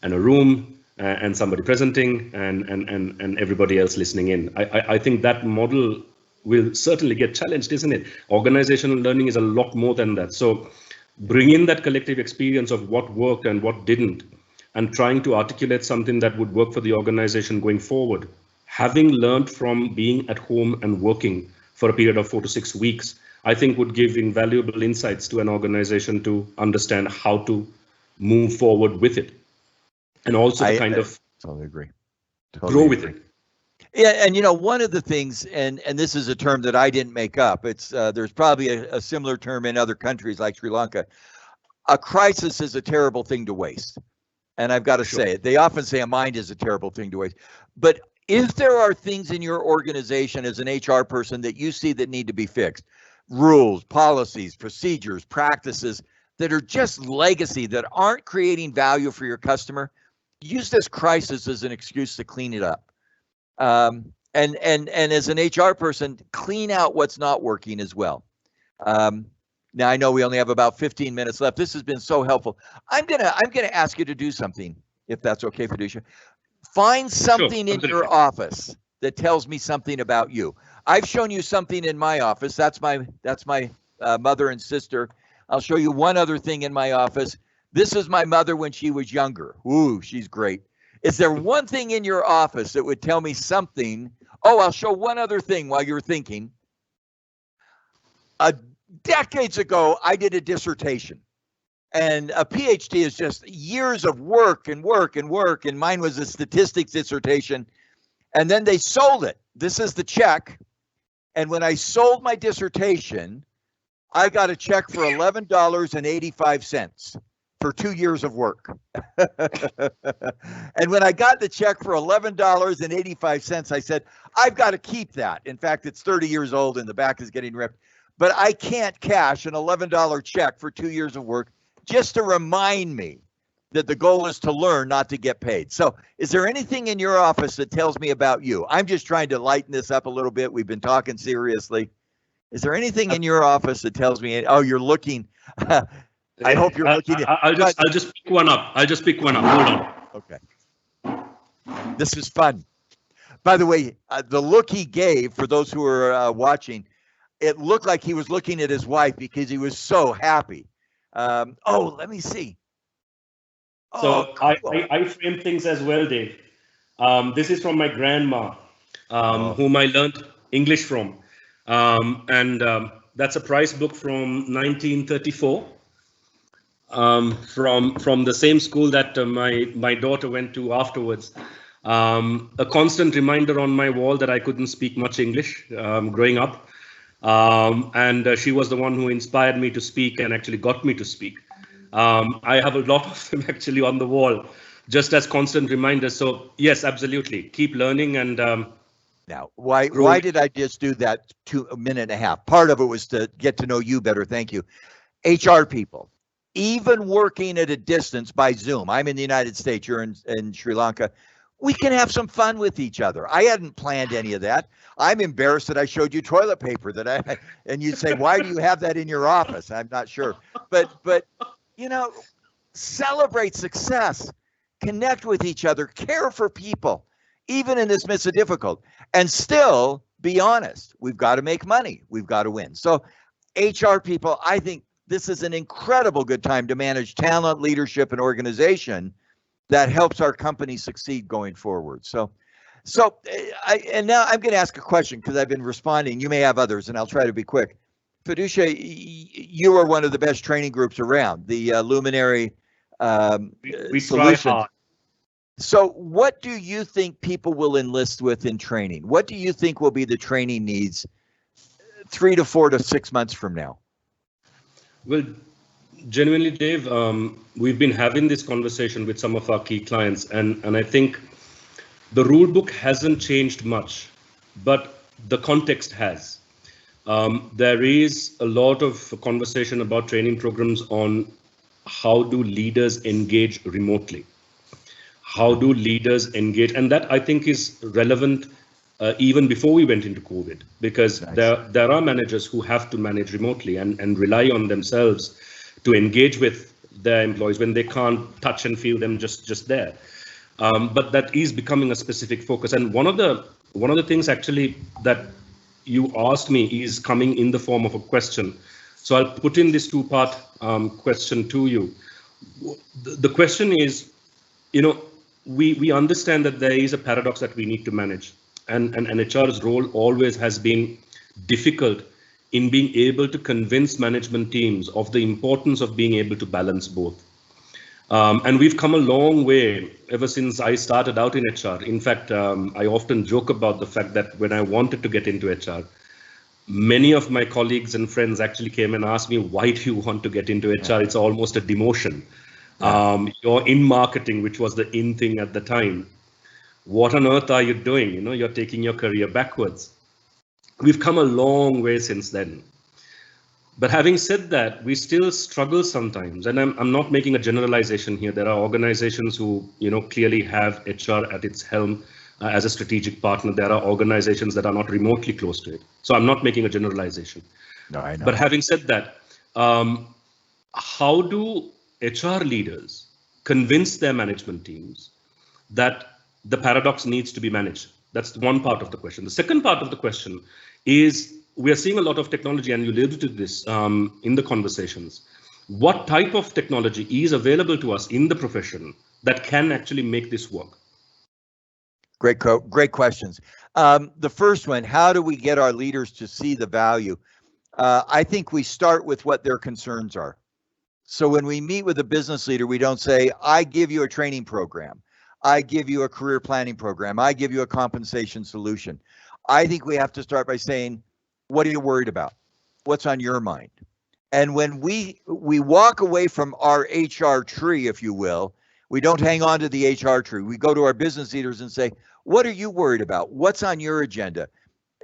and a room and somebody presenting and everybody else listening in. I think that model will certainly get challenged, isn't it? Organizational learning is a lot more than that. So bring in that collective experience of what worked and what didn't, and trying to articulate something that would work for the organization going forward. Having learned from being at home and working for a period of 4 to 6 weeks, I think would give invaluable insights to an organization to understand how to move forward with it. And also I totally agree. Grow with it. Yeah, and one of the things, and this is a term that I didn't make up, it's there's probably a similar term in other countries like Sri Lanka. A crisis is a terrible thing to waste. And I've got to say it. They often say a mind is a terrible thing to waste. But if there are things in your organization as an HR person that you see that need to be fixed, rules, policies, procedures, practices that are just legacy, that aren't creating value for your customer, use this crisis as an excuse to clean it up. And as an HR person, clean out what's not working as well. Now I know we only have about 15 minutes left. This has been so helpful. I'm gonna ask you to do something, if that's okay, Vidusha. Find something in your office that tells me something about you. I've shown you something in my office. That's my mother and sister. I'll show you one other thing in my office. This is my mother when she was younger. Ooh, she's great. Is there one thing in your office that would tell me something? Oh, I'll show one other thing while you're thinking. Decades ago, I did a dissertation. And a PhD is just years of work and work and work. And mine was a statistics dissertation. And then they sold it. This is the check. And when I sold my dissertation, I got a check for $11.85 for 2 years of work. And when I got the check for $11.85, I said, I've got to keep that. In fact, it's 30 years old and the back is getting ripped. But I can't cash an $11 check for 2 years of work just to remind me that the goal is to learn, not to get paid. So is there anything in your office that tells me about you? I'm just trying to lighten this up a little bit. We've been talking seriously. Is there anything in your office that tells me, oh, you're looking, I hope you're looking. I'll just pick one up. I'll just pick one up. Hold on. Okay. This is fun. By the way, the look he gave, for those who are watching, it looked like he was looking at his wife because he was so happy. Oh, let me see. So cool. I frame things as well, Dave. This is from my grandma, whom I learned English from. That's a prize book from 1934, from the same school that my daughter went to afterwards. A constant reminder on my wall that I couldn't speak much English growing up. She was the one who inspired me to speak and actually got me to speak. I have a lot of them actually on the wall, just as constant reminders. So yes, absolutely. Keep learning. And now, why did I just do that 2 minutes and a half? Part of it was to get to know you better. Thank you. HR people, even working at a distance by Zoom. I'm in the United States. You're in Sri Lanka. We can have some fun with each other. I hadn't planned any of that. I'm embarrassed that I showed you toilet paper and you'd say, why do you have that in your office? I'm not sure. But you know, celebrate success, connect with each other, care for people, even in this midst of difficult, and still be honest. We've got to make money. We've got to win. So HR people, I think this is an incredible good time to manage talent, leadership, and organization that helps our company succeed going forward. So now I'm going to ask a question because I've been responding. You may have others, and I'll try to be quick. Vidusha, you are one of the best training groups around, the Luminary we solutions. try hard. So what do you think people will enlist with in training? What do you think will be the training needs 3 to 4 to 6 months from now? Well, genuinely, Dave, we've been having this conversation with some of our key clients, and I think the rule book hasn't changed much, but the context has. There is a lot of conversation about training programs on how do leaders engage remotely? How do leaders engage? And that I think is relevant even before we went into COVID, because there are managers who have to manage remotely and rely on themselves to engage with their employees when they can't touch and feel them just there. But that is becoming a specific focus. And one of the things actually that you asked me is coming in the form of a question. So I'll put in this 2-part question to you. The question is, you know, we understand that there is a paradox that we need to manage, and HR's role always has been difficult in being able to convince management teams of the importance of being able to balance both. And we've come a long way ever since I started out in HR. In fact, I often joke about the fact that when I wanted to get into HR, many of my colleagues and friends actually came and asked me, why do you want to get into HR? It's almost a demotion. You're in marketing, which was the in thing at the time. What on earth are you doing? You know, you're taking your career backwards. We've come a long way since then. But having said that, we still struggle sometimes, and I'm not making a generalization here. There are organizations who, you know, clearly have HR at its helm as a strategic partner. There are organizations that are not remotely close to it. So I'm not making a generalization. No, I know. But having said that, how do HR leaders convince their management teams that the paradox needs to be managed? That's one part of the question. The second part of the question is, we are seeing a lot of technology, and you alluded to this in the conversations. What type of technology is available to us in the profession that can actually make this work? Great questions. The first one, how do we get our leaders to see the value? I think we start with what their concerns are. So when we meet with a business leader, we don't say, I give you a training program. I give you a career planning program. I give you a compensation solution. I think we have to start by saying, what are you worried about? What's on your mind? And when we walk away from our HR tree, if you will, we don't hang on to the HR tree. We go to our business leaders and say, what are you worried about? What's on your agenda?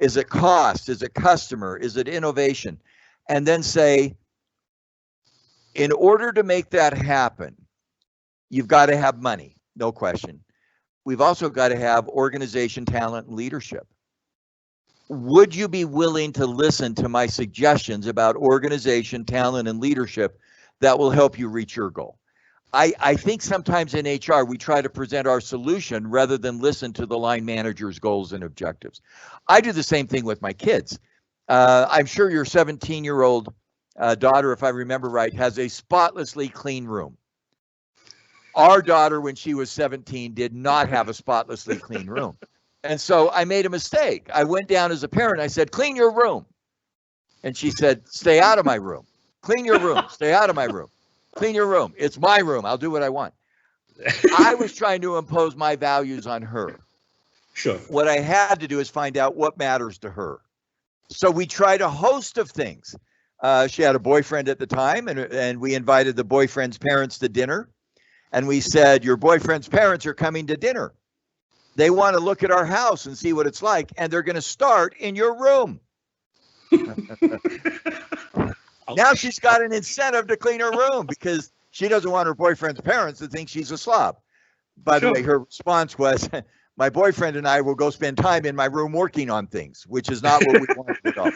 Is it cost? Is it customer? Is it innovation? And then say, in order to make that happen, you've got to have money, no question. We've also got to have organization, talent, and leadership. Would you be willing to listen to my suggestions about organization, talent, and leadership that will help you reach your goal? I think sometimes in HR, we try to present our solution rather than listen to the line manager's goals and objectives. I do the same thing with my kids. I'm sure your 17-year-old daughter, if I remember right, has a spotlessly clean room. Our daughter, when she was 17, did not have a spotlessly clean room. And so I made a mistake. I went down as a parent. I said, clean your room. And she said, stay out of my room. Clean your room. Stay out of my room. Clean your room. It's my room. I'll do what I want. I was trying to impose my values on her. Sure. What I had to do is find out what matters to her. So we tried a host of things. She had a boyfriend at the time, and we invited the boyfriend's parents to dinner. And we said, your boyfriend's parents are coming to dinner. They want to look at our house and see what it's like, and they're going to start in your room. Now she's got an incentive to clean her room because she doesn't want her boyfriend's parents to think she's a slob. By the way, her response was, my boyfriend and I will go spend time in my room working on things, which is not what we wanted at all.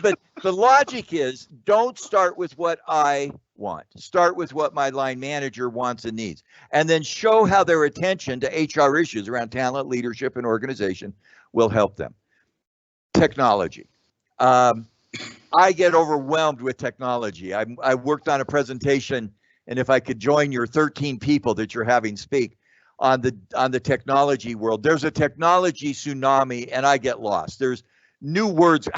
But the logic is, don't start with what I want. Start with what my line manager wants and needs. And then show how their attention to HR issues around talent, leadership, and organization will help them. Technology. I get overwhelmed with technology. I worked on a presentation, and if I could join your 13 people that you're having speak on the technology world, there's a technology tsunami, and I get lost. There's new words.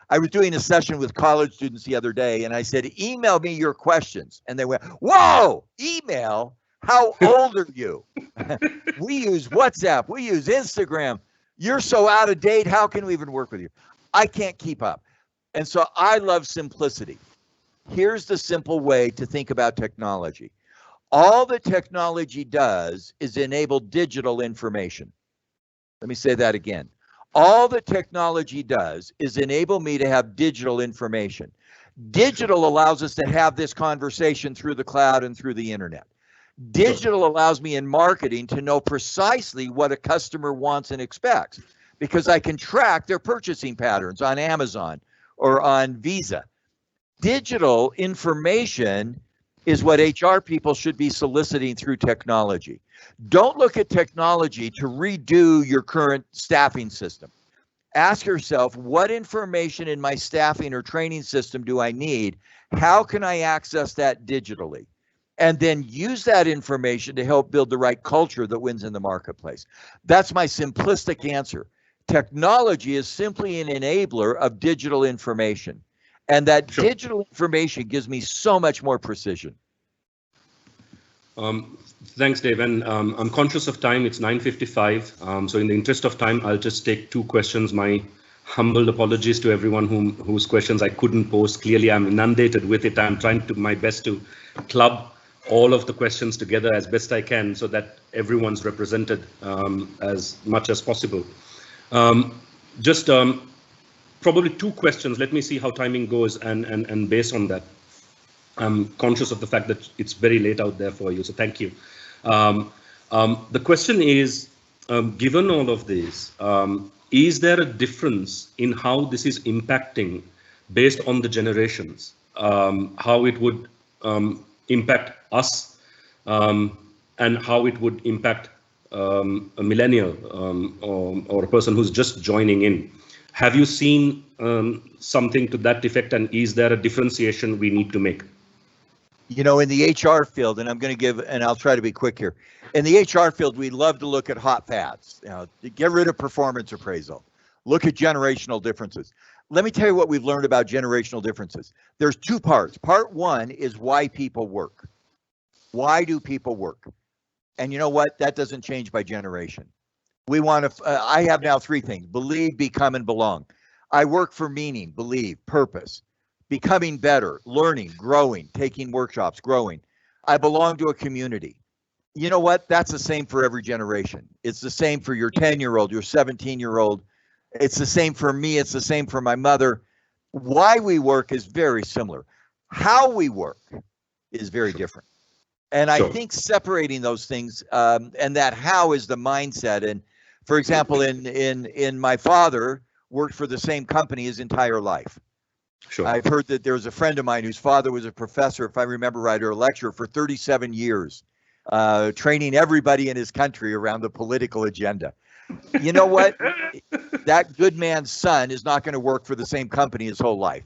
I was doing a session with college students the other day, and I said, email me your questions. And they went, whoa, email? How old are you? We use WhatsApp. We use Instagram. You're so out of date. How can we even work with you? I can't keep up. And so I love simplicity. Here's the simple way to think about technology. All that technology does is enable digital information. Let me say that again. All that technology does is enable me to have digital information. Digital allows us to have this conversation through the cloud and through the internet. Digital allows me in marketing to know precisely what a customer wants and expects because I can track their purchasing patterns on Amazon or on Visa. Digital information is what HR people should be soliciting through technology. Don't look at technology to redo your current staffing system. Ask yourself, what information in my staffing or training system do I need? How can I access that digitally? And then use that information to help build the right culture that wins in the marketplace. That's my simplistic answer. Technology is simply an enabler of digital information. And that digital information gives me so much more precision. Thanks, Dave. And I'm conscious of time. It's 9:55. So in the interest of time, I'll just take two questions. My humble apologies to everyone whose questions I couldn't pose. Clearly, I'm inundated with it. I'm trying to my best to club all of the questions together as best I can so that everyone's represented as much as possible. Probably two questions. Let me see how timing goes, and based on that, I'm conscious of the fact that it's very late out there for you, so thank you. The question is, given all of this, is there a difference in how this is impacting based on the generations, how it would impact us, and how it would impact a millennial or a person who's just joining in? Have you seen something to that effect, and is there a differentiation we need to make? You know, in the HR field, and I'm going to give, and I'll try to be quick here. In the HR field, we love to look at hot fads. You know, get rid of performance appraisal. Look at generational differences. let me tell you what we've learned about generational differences. There's two parts. Part one is why people work. Why do people work? And you know what? That doesn't change by generation. We want to, I have now three things: believe, become, and belong. I work for meaning, believe, purpose, becoming better, learning, growing, taking workshops, growing. I belong to a community. You know what? That's the same for every generation. It's the same for your 10-year-old, your 17-year-old. It's the same for me. It's the same for my mother. Why we work is very similar. How we work is very different. And I think separating those things, and that how is the mindset. And for example, in my father worked for the same company his entire life. Sure. I've heard that there's a friend of mine whose father was a professor, if I remember right, or a lecturer for 37 years, training everybody in his country around the political agenda. You know what? That good man's son is not going to work for the same company his whole life.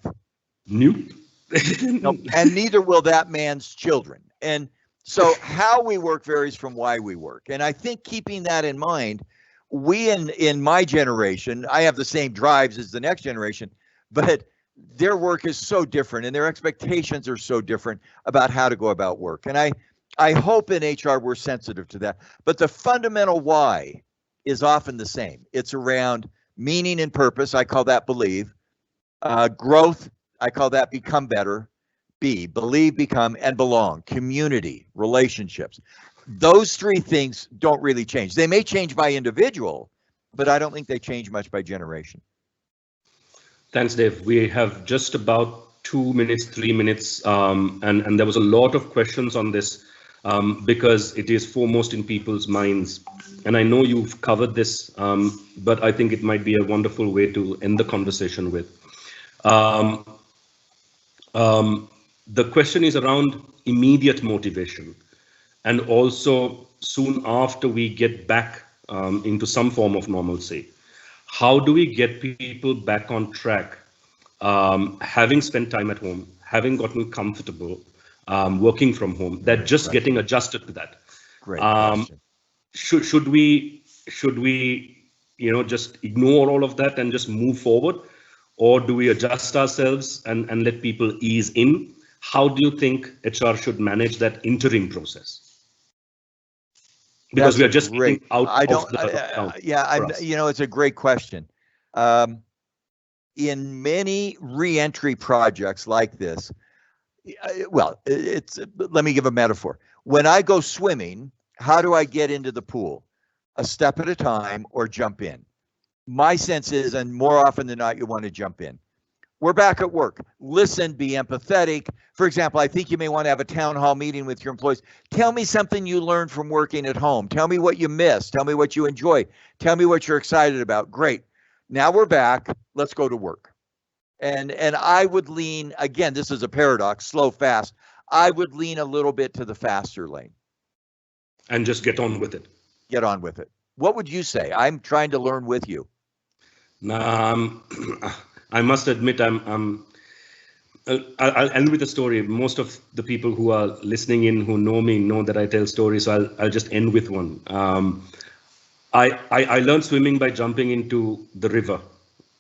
Nope. Nope. And neither will that man's children. And so how we work varies from why we work. And I think keeping that in mind, we in my generation, I have the same drives as the next generation, but their work is so different and their expectations are so different about how to go about work. And I hope in HR we're sensitive to that. But the fundamental why is often the same. It's around meaning and purpose. I call that believe. Growth, I call that become better. B, believe, become, and belong. Community, relationships. Those three things don't really change. They may change by individual, but I don't think they change much by generation. Thanks, Dave. We have just about 2 minutes, 3 minutes, and there was a lot of questions on this because it is foremost in people's minds. And I know you've covered this, but I think it might be a wonderful way to end the conversation with. The question is around immediate motivation, and also soon after we get back into some form of normalcy. How do we get people back on track, having spent time at home, having gotten comfortable, working from home, that just getting adjusted to that? Great question. Should we just ignore all of that and just move forward, or do we adjust ourselves and let people ease in? How do you think HR should manage that interim process? Because we are just getting out of the it's a great question. In many re-entry projects like this, let me give a metaphor. When I go swimming, how do I get into the pool? A step at a time or jump in? My sense is, and more often than not, you want to jump in. We're back at work. Listen, be empathetic. For example, I think you may want to have a town hall meeting with your employees. Tell me something you learned from working at home. Tell me what you missed. Tell me what you enjoy. Tell me what you're excited about. Great. Now we're back. Let's go to work. And I would lean, again, this is a paradox, slow, fast. I would lean a little bit to the faster lane. And just get on with it. Get on with it. What would you say? I'm trying to learn with you. I must admit, I'll end with a story. Most of the people who are listening in who know me know that I tell stories, so I'll just end with one. I learned swimming by jumping into the river.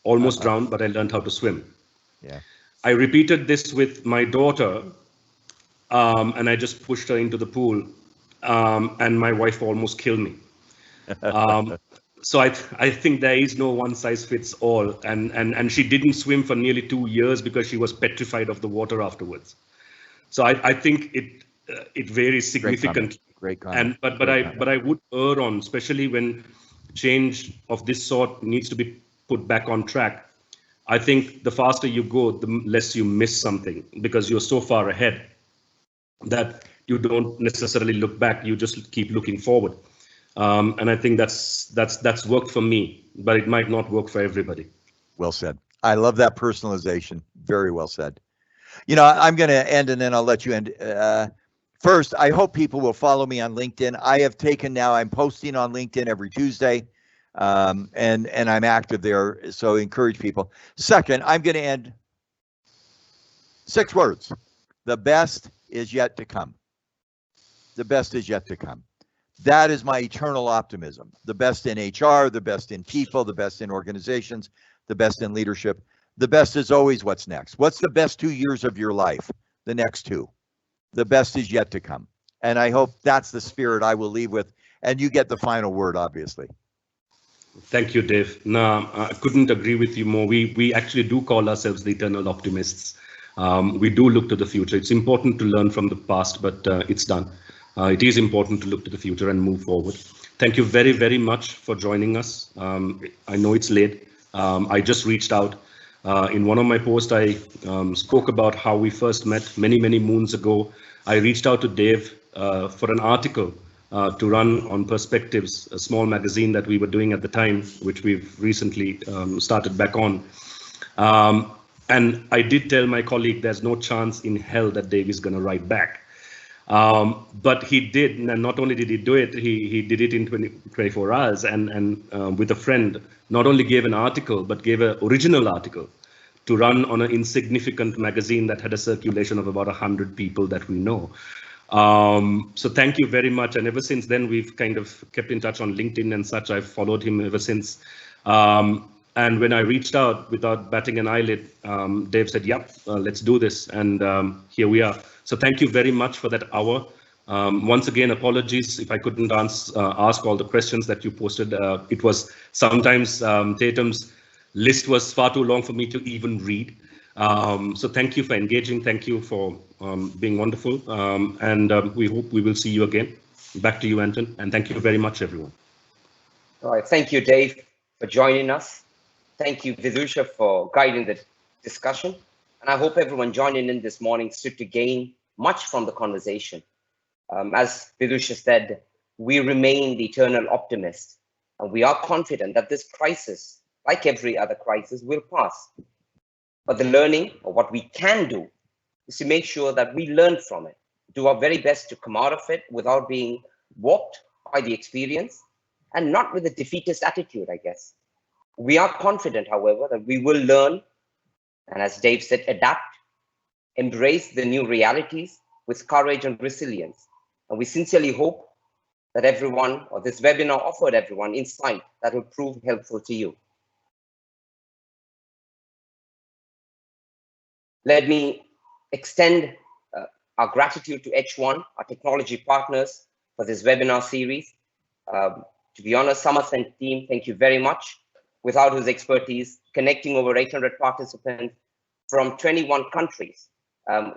Almost drowned, but I learned how to swim. Yeah. I repeated this with my daughter, and I just pushed her into the pool, and my wife almost killed me. So I think there is no one size fits all, and she didn't swim for nearly 2 years because she was petrified of the water afterwards. So I think it varies significantly. Great comment. But I would err on, especially when change of this sort needs to be put back on track. I think the faster you go, the less you miss something, because you're so far ahead that you don't necessarily look back. You just keep looking forward. And I think that's worked for me, but it might not work for everybody. Well said. I love that personalization. Very well said. I'm going to end and then I'll let you end. First, I hope people will follow me on LinkedIn. I'm posting on LinkedIn every Tuesday, and I'm active there. So encourage people. Second, I'm going to end 6 words. The best is yet to come. The best is yet to come. That is my eternal optimism. The best in HR, the best in people, the best in organizations, the best in leadership. The best is always what's next. What's the best 2 years of your life? The next 2. The best is yet to come. And I hope that's the spirit I will leave with. And you get the final word, obviously. Thank you, Dave. No, I couldn't agree with you more. We actually do call ourselves the eternal optimists. We do look to the future. It's important to learn from the past, but it's done. It is important to look to the future and move forward. Thank you very, very much for joining us. I know it's late. I just reached out. In one of my posts, I spoke about how we first met many, many moons ago. I reached out to Dave for an article to run on Perspectives, a small magazine that we were doing at the time, which we've recently started back on. And I did tell my colleague there's no chance in hell that Dave is going to write back. But he did, and not only did he do it, he did it in 24 hours and with a friend, not only gave an article, but gave an original article to run on an insignificant magazine that had a circulation of about 100 people that we know. So thank you very much. And ever since then, we've kind of kept in touch on LinkedIn and such. I've followed him ever since. And when I reached out without batting an eyelid, Dave said, yep, let's do this. And here we are. So thank you very much for that hour. Once again, apologies if I couldn't ask all the questions that you posted. It was sometimes Tatum's list was far too long for me to even read. So thank you for engaging. Thank you for being wonderful. And we hope we will see you again. Back to you, Anton. And thank you very much, everyone. All right. Thank you, Dave, for joining us. Thank you, Vidusha, for guiding the discussion. And I hope everyone joining in this morning stood to gain much from the conversation. As Vidusha said, we remain the eternal optimist, and we are confident that this crisis, like every other crisis, will pass. But the learning, or what we can do, is to make sure that we learn from it, do our very best to come out of it without being warped by the experience, and not with a defeatist attitude, I guess. We are confident, however, that we will learn, and as Dave said, adapt, embrace the new realities with courage and resilience. And we sincerely hope that everyone, or this webinar offered everyone insight that will prove helpful to you. Let me extend our gratitude to H1, our technology partners, for this webinar series. To be honest, Samarth team, thank you very much. Without whose expertise, connecting over 800 participants from 21 countries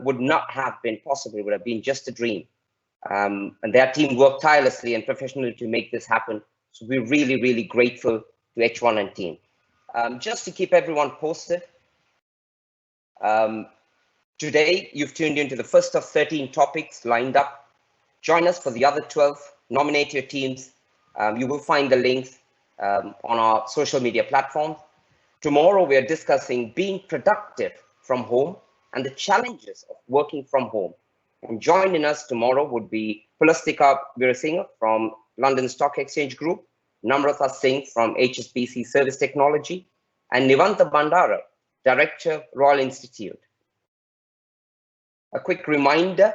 would not have been possible. It would have been just a dream. And their team worked tirelessly and professionally to make this happen. So we're really, really grateful to H1 and team. Just to keep everyone posted, today you've tuned into the first of 13 topics lined up. Join us for the other 12. Nominate your teams. You will find the links on our social media platforms. Tomorrow we are discussing being productive from home and the challenges of working from home. And joining us tomorrow would be Pulastika Virasinghe from London Stock Exchange Group, Namrata Singh from Hsbc Service Technology, and Levanta Bandera, Director, Royal Institute. A quick reminder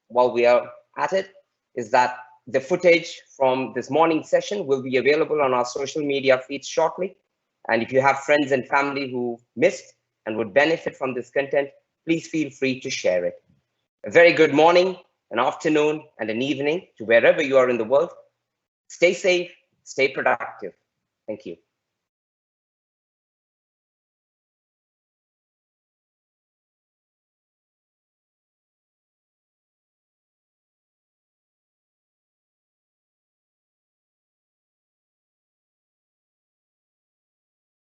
while we are at it is that the footage from this morning session will be available on our social media feeds shortly. And if you have friends and family who missed and would benefit from this content, please feel free to share it. A very good morning, an afternoon, and an evening to wherever you are in the world. Stay safe, stay productive. Thank you.